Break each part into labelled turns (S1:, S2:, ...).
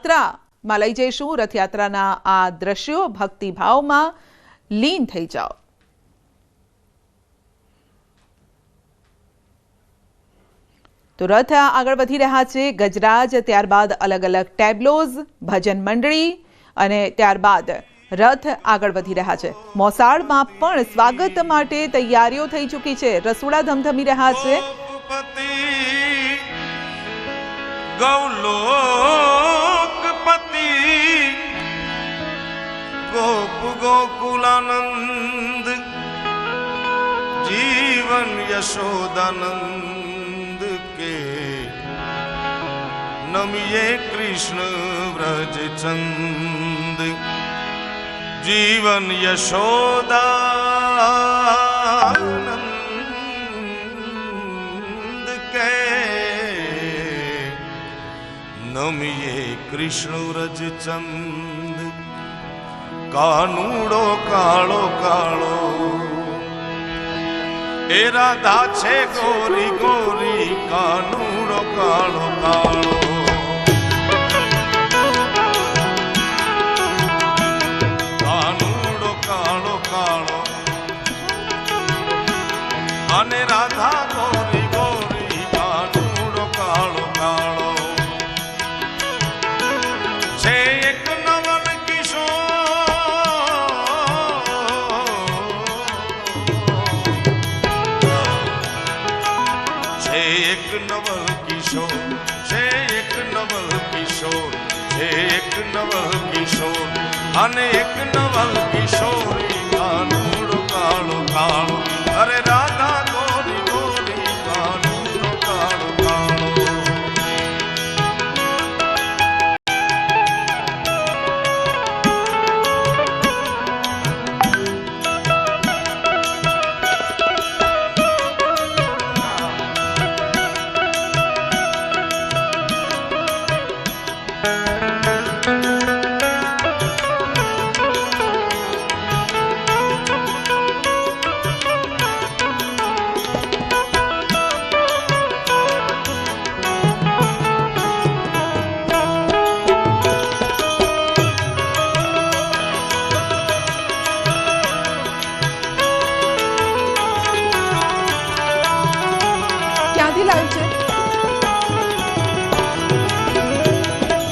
S1: રથયાત્રામાં લઈ જઈશું। રથયાત્રાના આ દ્રશ્યો ભક્તિભાવમાં લીન થઈ જાઓ। तो रथ आगळ वधी रह्या छे। गजराज, त्यारबाद अलग अलग टेब्लोज, भजन मंडળી અને ત્યારબાદ रथ आगळ वधी रह्या छे। मोसाळमां पण स्वागत माटे तैयारीओ थई चूकी छे। रसोड़ा धमधमी रह्या छे।
S2: गौलोकपति गोप गोकुलानंद जीवन यशोदानंद के नमिये कृष्ण व्रज चंद जीवन यशोदानंद के नमिये कृष्ण व्रज चंद कानूड़ो कालो कालो ए राधा छे गोरी गोरी कानूड़ो कालो कालो कानूड़ो कालो कालो अने राधा गोरी गोरी कानूड़ो कालो कालो छे एक नवन एक नवल किशोर छे एक नवल किशोर छे एक नवल किशोर अने एक नवल किशोरी कानूड़ो कालो कालो अरे राधा गोरी गोरी कानूड़ो कालो कालो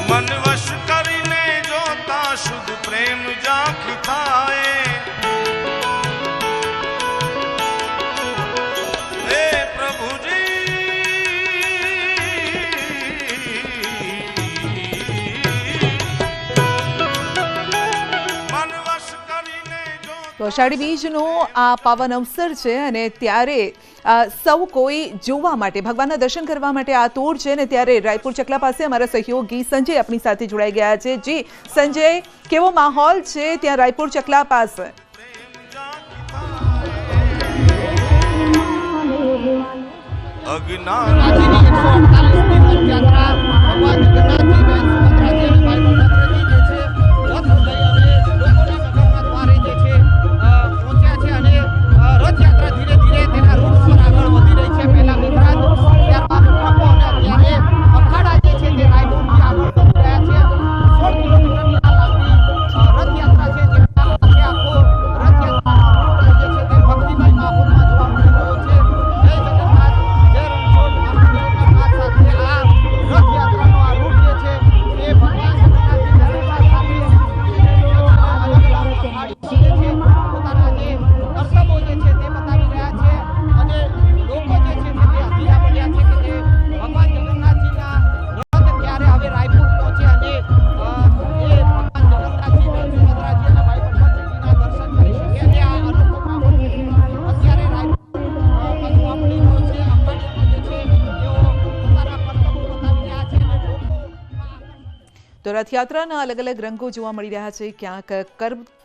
S2: मन वश करीने जोता शुद्ध प्रेम जाखी थाए हे प्रभु जी मन वश करीने
S1: तो अषाढ़ी बीजनो आ पावन अवसर छे अने त्यारे સૌ કોઈ જોવા માટે ભગવાનના દર્શન કરવા માટે આતુર છે ને ત્યારે રાયપુર ચકલા પાસે અમારા સહયોગી સંજય આપણી સાથે જોડાઈ ગયા છે। જી સંજય, કેવો માહોલ છે ત્યાં રાયપુર ચકલા પાસે? તો રથયાત્રાના અલગ અલગ રંગો જોવા મળી રહ્યા છે। ક્યાંક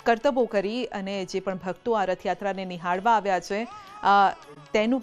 S1: કરતબો કરી અને જે પણ ભક્તો આ રથયાત્રાને નિહાળવા આવ્યા છે તેનું